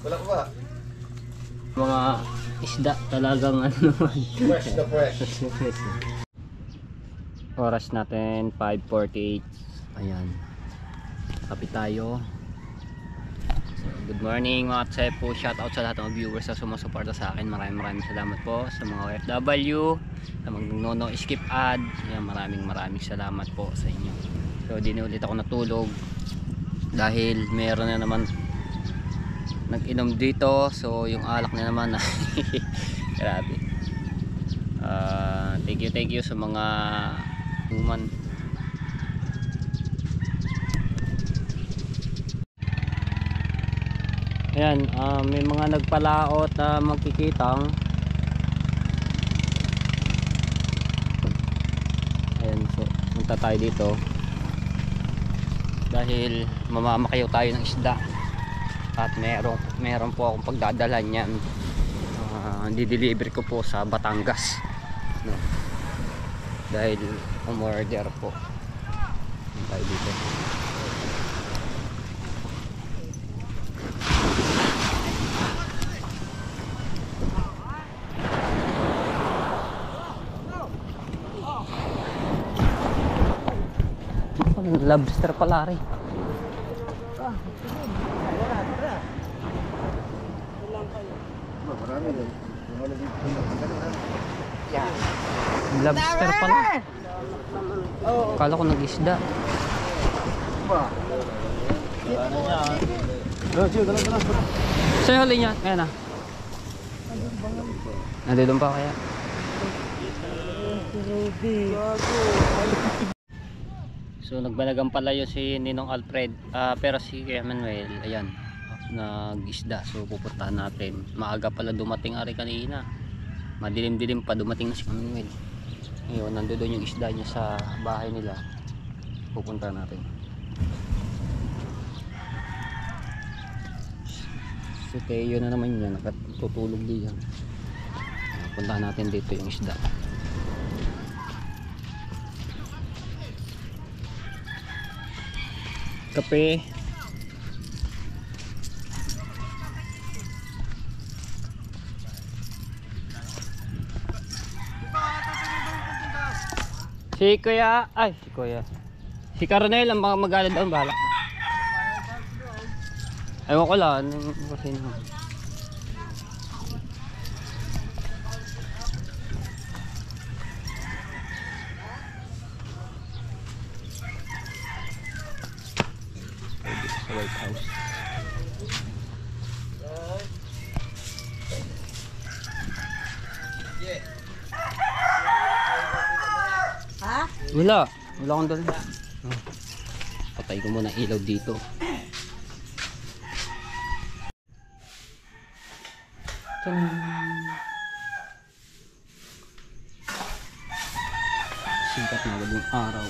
Wala ko ba? Mga isda talagang ano naman. Fresh na fresh. Oras natin 5:48. Ayan. Kapi tayo. So, good morning mga Tsepo. Shoutout sa lahat ng viewers na sumusuporta sa akin. Maraming salamat po sa mga OFW, sa mga no skip ad. Ayan, maraming salamat po sa inyo. So di na ulit ako natulog dahil meron na naman nag-inom dito. So yung alak na naman grabe. Thank you sa mga human. Ayan, may mga nagpalaot na magkikitang. Ayan, so punta tayo dito dahil mamamakayaw tayo ng isda at meron po akong pagdadalhan yan. Di-deliver ko po sa Batangas, no? Dahil umorder po tayo dito. Lobster pala rin. Lobster pala. Kala ko nag-isda. Sa'yo huli niya. Ayan na. Nandito pa kaya? So nagbalagang pala yun si Ninong Alfred, pero si Emmanuel ayan nag-isda. So pupuntahan natin. Maaga pala dumating ari kanina, madilim-dilim pa dumating na si Emmanuel. Ngayon nandoon yung isda niya sa bahay nila, pupuntahan natin. Si Teo na naman yan, nakatutulog diyan. Puntahan natin dito yung isda. Kape. Si Kuya. Si Carnel ang mag-alad doon, bahala. Ewan ko lang kasi White House. Ha? Wala akong dala. Patay ko muna ilaw dito. Sikat na agad yung araw.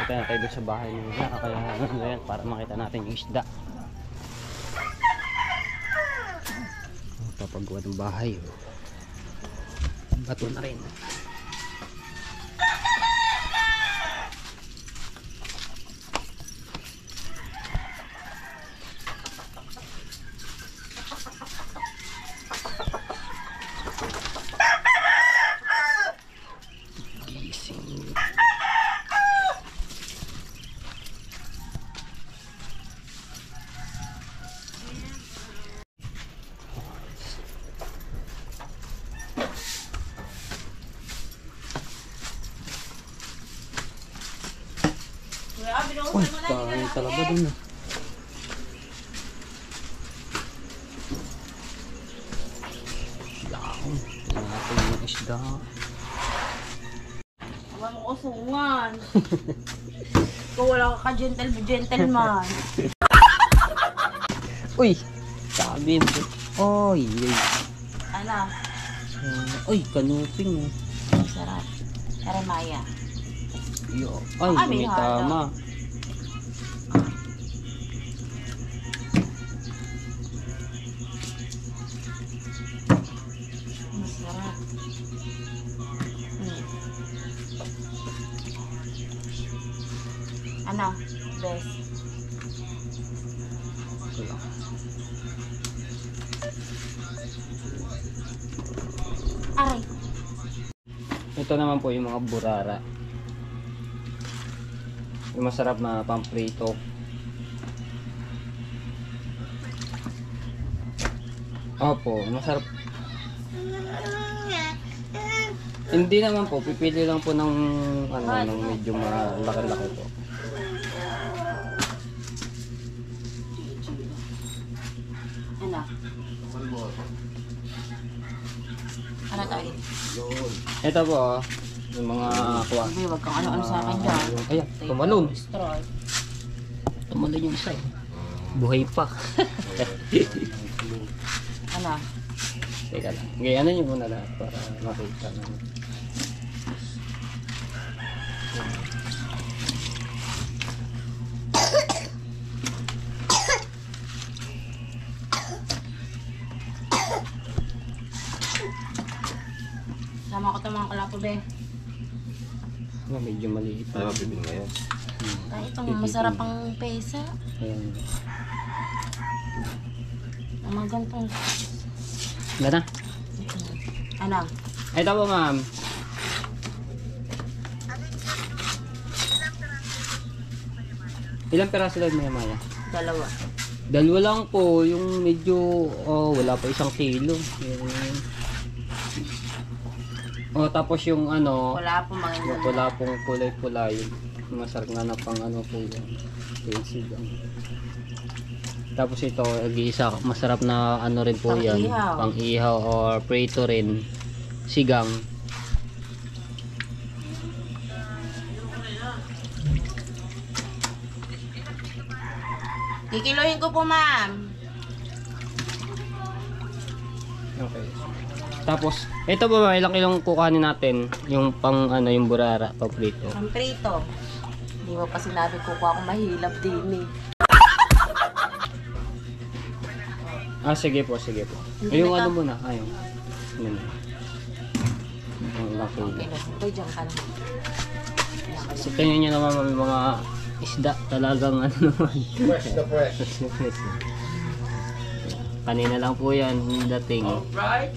Punta na tayo doon sa bahay nila, kaya ngayon para makita natin yung isda. Papagawa ng bahay, bato na rin. Uy, dami talaga dun. Laon, natin yung isda. Alam mo kusungan. Kung wala ka gentleman. Uy, sabi mo. Oy, Ano? uy, kanuping. Sarap. Karamaya. Yo, ay, may tama. Ano? Best. Ito lang. Aray. Ito naman po yung mga burara. Yung masarap na pamprito. Opo, masarap. Hindi naman po, pipili lang po ng ano, ng medyo malaki-laki po. Ano? Ano tayo? Ito po, yung mga kuha. Sabi, wag kang ano-ano sa akin dyan. Ayan, tumalon. Straw. Tumalon yung isa eh. Buhay pa. Ano? Teka lang. Ganyan nyo muna lahat para makita naman. Sama ko ito mga kalapo, be. Medyo maliit. Ano pipin ngayon? Kahit itong masarap ang pesa. Ayan. Ang mga gantong. Wala na. Ano? Ito po ma'am. Ilang peraso lang maya maya? Dalawa. Dalawa lang po. Yung medyo wala pa 1 kilo. Tapos yung ano, Wala po mga yung pula pong kulay-pula yun. Masarap nga na pang ano po yun. Sigang. Tapos ito, isa masarap na ano rin po yan. Pang-ihaw. Pang-ihaw or prito rin. Sigang. Kikiluhin ko po, ma'am. Okay. Tapos, ito po ba, ilang kilong kukanin natin? Yung pang ano, yung burara, pang prito. Ang prito. Hindi mo pa sinabi ko ako mahilap din eh. Sige po, sige po. Hindi Yung na ano to. muna, ayun. Yun. Ang laki. Okay na. Ito, dyan ka na. So, tingnan nyo naman may mga isda talagang ano naman. Fresh na fresh. Kanina lang po yan dating. Alright.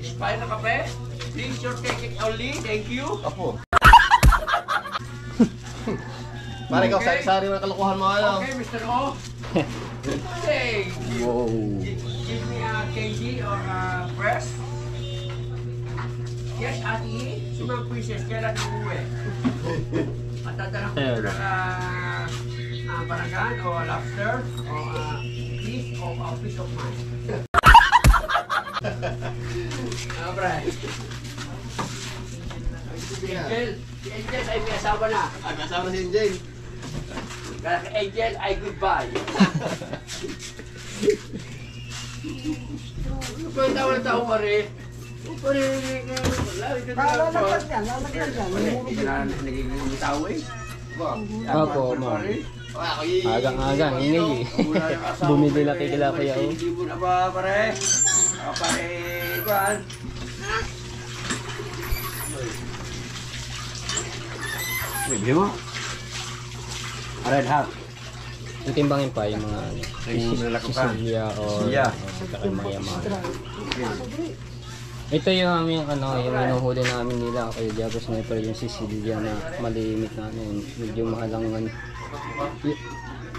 Spy na kape. Please your take it only. Thank you. Apo. Pare ikaw, sari-sari mo na kalukuhan mo ano. Okay, Mr. O. Hey, Wow. give me a candy or a fresh. Yes, Ate. Si Ma'am Princess, kailan uuwi? Matadala ko Ayun. ng baragan o lobster o fish o a piece of mine. Alright. Si Angel ay may asawa na. Ay, kasama na si Jane. Kaya kay Angel ay goodbye. Ano ba yung tawag na tao pa rin? Pare, wala. Lalagyan dyan, lalagyan dyan. Hindi na nagiging tao eh. Opo, ma'am. Ako Agang-agang, ingay eh. Bumili lang kay kila kuya oh. Hindi mo na ba pare? Pare, Juan. Bibili mo? Red Hat. Itimbangin pa yung mga ano. Yung nalakukan. Sisilia o Sisilia. maya-maya. Ito yung aming ano, yung hinuhuli namin nila kay Diablo Sniper, yung Sicilia na malimit na ano, yun. Medyo mahalang ano.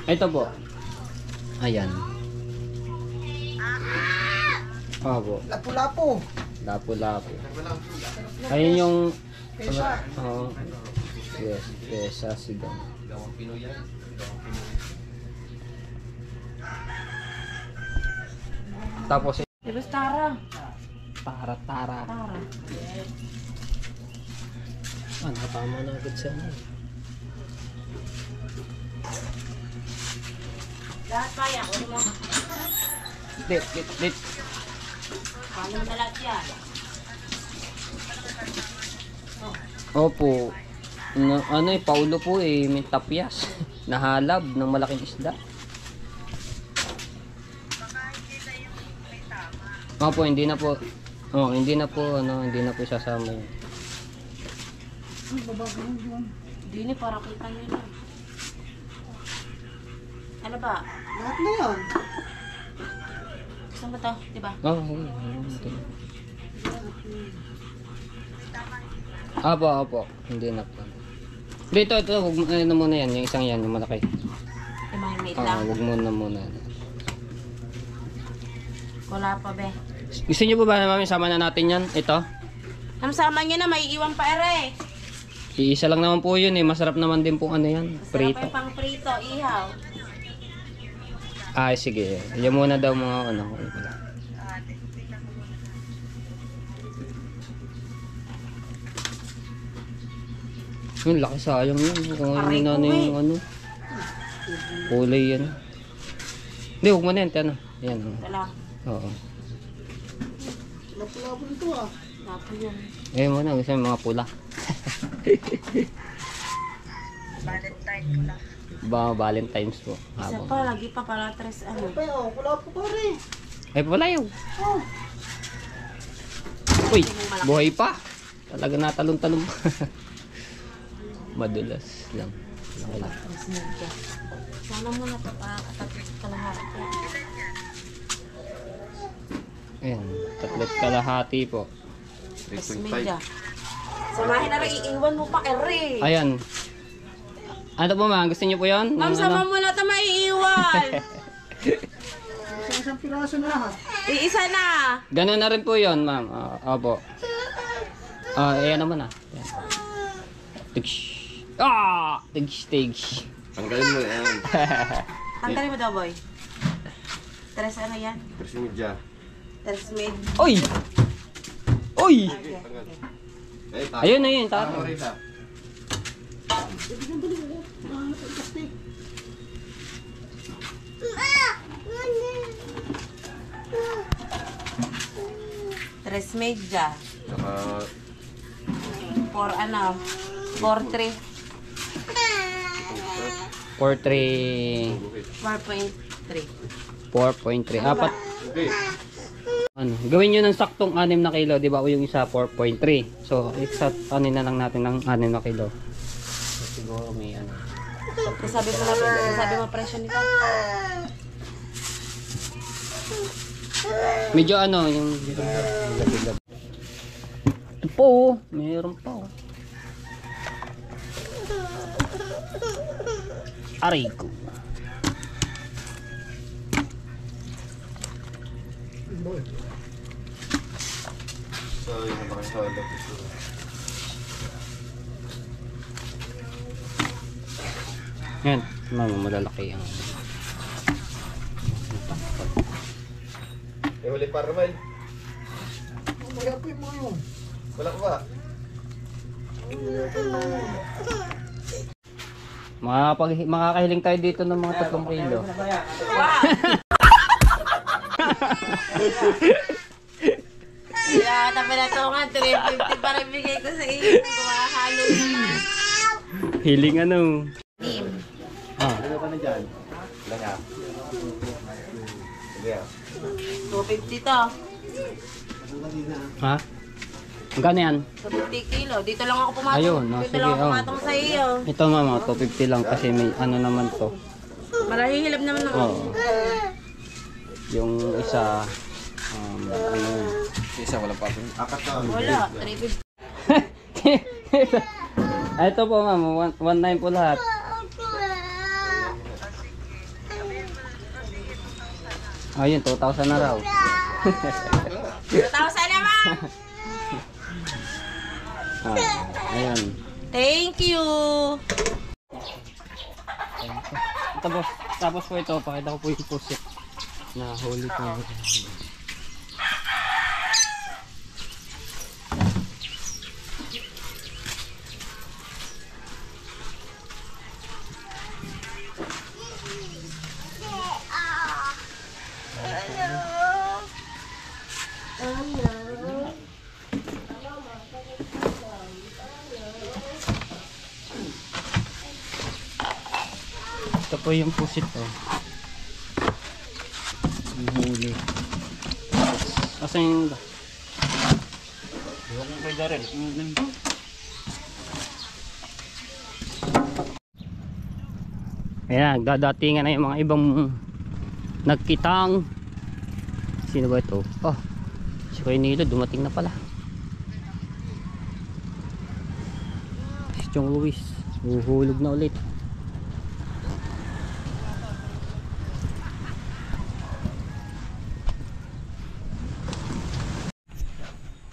Ito po. Ayan. Po. Lapu-lapu. Lapu-lapu. Ayun yung yes, pesa sigang. Tapos Diba, Tara? tara-tara. Tara. Tama na agad siya. Lahat pa yan. Kunin mo. Dit. Paano mo na lahat yan? Opo. Ano Paulo po may tapyas. Nahalab ng malaking isda. Opo, hindi na po isasama yun. Hindi ni para kita nyo na. Ano ba? Lahat na yan. Gusto mo to? Diba? Oo. Apo. Hindi na po. Dito, huwag ano muna yan. Yung isang yan, yung malaki. Yung mga mate Oo, lang. huwag muna. Wala pa, be. Gusto niyo ba mami, sama na natin yan? Ito? Sama nyo na, may iwan pa ere. Iisa lang naman po yun eh. Masarap naman din po ano yan. Masarap pa Prito. yung pang prito, ihaw. Ay, sige. Yan muna daw mga ano. Yung laki sayang yun. Kung ano Aray na ko, eh. yung ano. Kulay yan. Hindi, huwag mo na yan. Tiyan. Yan. Wala. Oo. Lapu-lapu nito ah. Lapo yun. Eh muna, gusto yung mga pula. Valentine's po. Isa Habang. pa, lagi pa pala tres ano. Pe, oh, wala po pa rin. Ay, wala yun. Oh, Uy, buhay pa. Talaga natalon-talon. Madulas lang. Wala. Tres medya. Sana mo na ito para katatlos kalahati. Ayan, tatlet kalahati po. Tres 3.5. medya. Samahin na rin, iiwan mo pa ere. Ayan. Ano po ma'am? Gusto niyo po yun? Ma'am, Yung sama ano? mo na ito maiiwan. isang piraso na lahat. Iisa na. Ganun na rin po yun ma'am. Opo. Ayan naman ah. Ayan. Tigs. Tigs. Tanggalin mo yan. Tanggalin mo daw, boy. Tres ano yan? Tres medya. Tres med. Uy! Uy! Okay. Eh, tayo. Ayun na yun, Tama tara. rin ha. Ibigyan balik ko. Plastic. Tres medya. Saka, For ano? For 3. 4.3. 4.3. 4.3. Apat. okay. Ano, gawin nyo ng saktong 6 na kilo, di ba? O yung isa 4.3. So, exact ano na lang natin ng 6 na kilo. So, siguro may ano. Sabi mo presyo nito. Medyo ano, yung laglag. Ito po, meron pa oh. Aray ko. So, yun ang pakisala. Yan, mama, malalaki ang Eh, uli pa naman. Kaya po yung mga yun. Wala ko ba? makakahiling tayo dito ng mga 3 kilo. Wow! Kaya tabi na ito nga, 350 para bigay ko sa iyo. Kumahalo naman. Hiling ano? Team. Ano ka na dyan? Wala ka. Sige ah. 250 to. Ha? Magkano yan? 250 kilo. Dito lang ako pumatong. Ayun, no, Dito sige, lang ako oh. pumatong sa iyo. Ito mama, 250 lang kasi may ano naman to. Malahihilap naman ako. Oo. Yung isa, ano yun? Isa, wala pa. Apat na. Wala, 350. Ito po ma'am, 1.9 po lahat. Ayun, 2,000 na raw. 2,000 naman! Ayan. Thank you! Tapos po ito, pakita ko po yung pusit na huli ko. Ito po yung pusit oh. Yung huli. Asan yung iba? Iwan ko kay Darren. Ayan, dadatingan na yung mga ibang nagkitang. Sino ba ito? Oh, si Kuya Nilo dumating na pala. Si Chong Luis huhulog na ulit.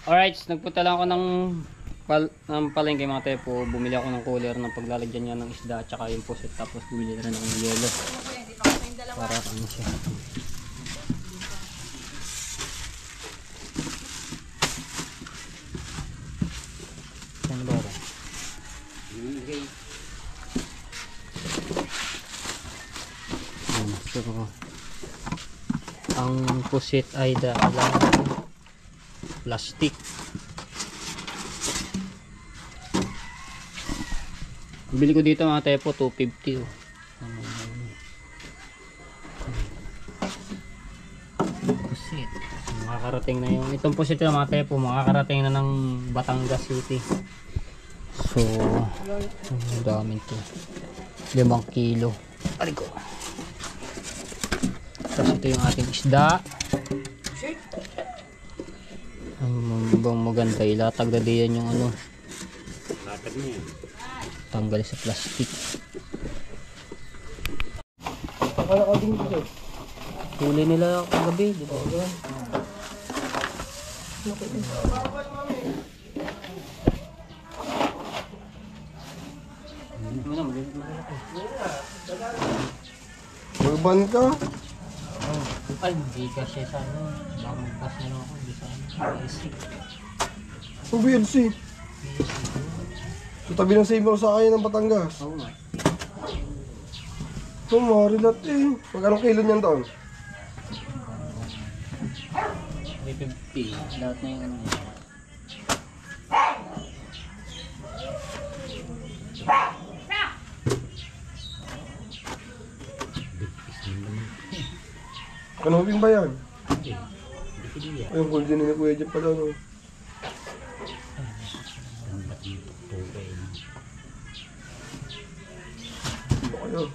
Alright, nagpunta lang ako ng palengke mga tepo. Bumili ako ng cooler ng paglalagyan niya ng isda at saka yung puset. Tapos bumili na rin ako ng yelo para ano siya. Saan ba rin? So, ang puset ay daalang plastic. Bili ko dito mga tepo 250 oh. Pusit. Makakarating na yung itong pusit na mga tepo, makakarating na ng Batangas City. So, ang dami to. 5 kilo. Aligo. Tapos ito yung ating isda. Ang maganda, ilatag na diyan yung ano. Latag niya. Tanggal sa plastic. Akala ka din dito. Huli nila kagabi, di ba? Urban ka? Ay, hindi kasi sa ano. Baka magpas na lang ako, hindi sa ano. Ang BLC. Sa tabi ng Seymour sa kaya ng Batangas. Oo nga. Sumari natin. Magkano kilo niyan doon? 350. Lahat na yung ano. Kanuping ba yan? Ayun, kung din ni Kuya Jeff pala. No? Ano kayo?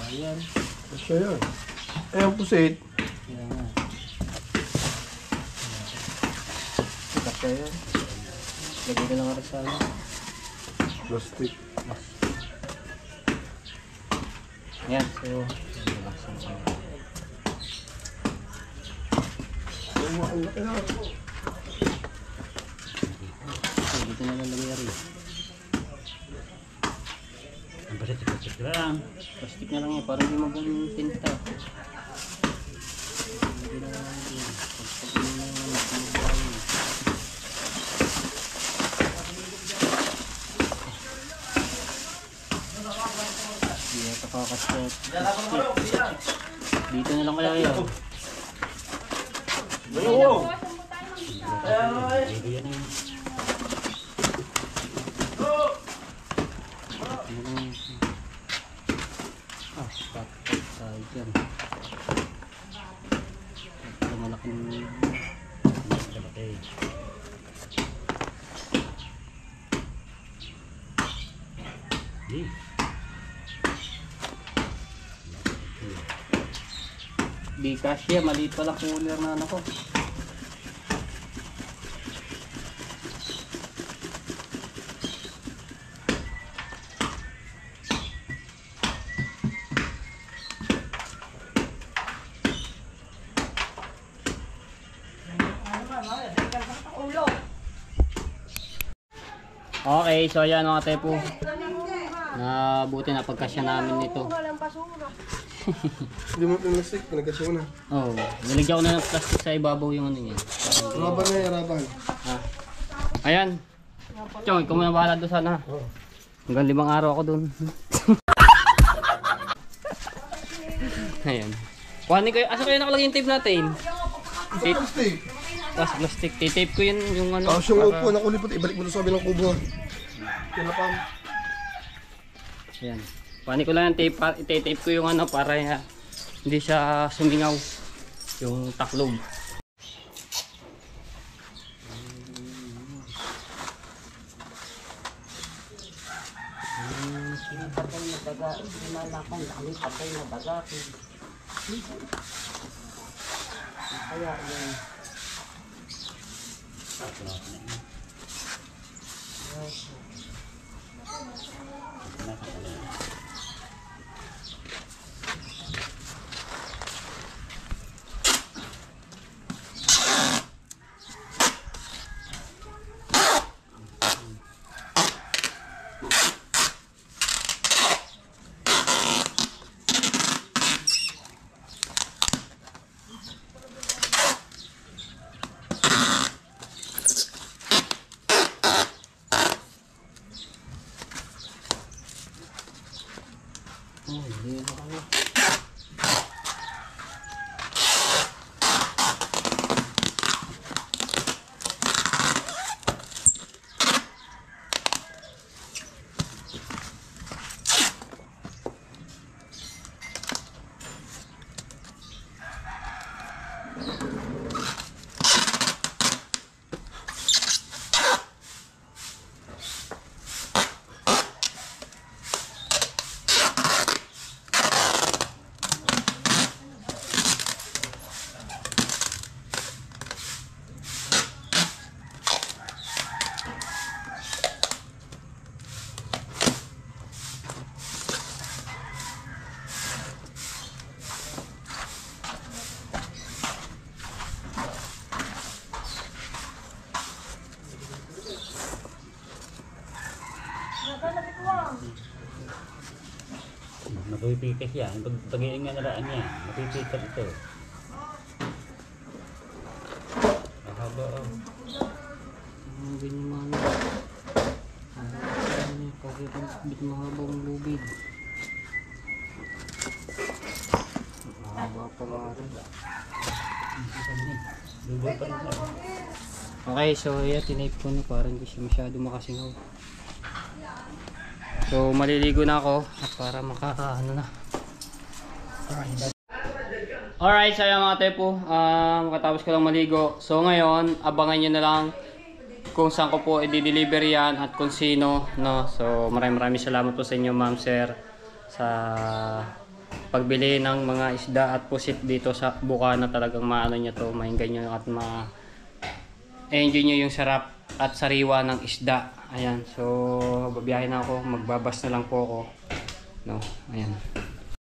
Ayan. Siya yan. Eh, ang pusit. Yan nga. Siya yan. Lagay ko lang rin sa ano. Plastic. Ayan. So, relaxan ko. Ang laki na. So, dito na lang lagay rin. Ang pasit lang. Plastic na lang yan, parang hindi magandang tinta. Hindi ito kakasot. Dito na lang kaya yun. Patay tayo dyan. Ito malaking malaki. Di kasya, maliit pala cooler na ano ko. Okay, so ayan mga tepo. Buti na pagkasya namin nito. Hindi mo plastic. Pinagkasya mo na. Oh, nilagyan ko na ng plastic sa ibabaw yung ano niya. Raban na yung raban. Ah. Ayan. Chong, ikaw muna bahala doon sana. Oo. Hanggang 5 araw ako doon. Ayan. Kuhanin ko yun. Asa kayo nakalagay yung tape natin? Tape. Plastic. Plastic. Tape ko yun yung ano. Tapos yung upo na kulipot, ibalik mo doon sa kabilang kubo. Kinapam. Ayan. Kuhanin ko lang yung tape. Ite-tape ko yung ano para hindi siya sumingaw. Yung taklob. Patay na daga. Malakang kami patay na daga. Kaya yun. Mapipikas yan. Pag-iing nga naraan niya, mapipikas ito. Mahaba oh. Ganyan mga bit mahabang lubid. Mahaba pa nga rin. Okay, so yeah, tinape ko na para hindi siya masyado makasingaw. So maliligo na ako at para makakaano na. Alright, so yan mga tepo, makatapos ko lang maligo. So ngayon, abangan nyo na lang kung saan ko po i-deliver yan at kung sino, no? So maraming salamat po sa inyo ma'am sir sa pagbili ng mga isda at pusit dito sa Bukana. Talagang maano nyo to, mahinggan nyo at enjoy nyo yung sarap at sariwa ng isda. Ayan, so babiyahin na ako, magbabas na lang po ako, no? Ayan.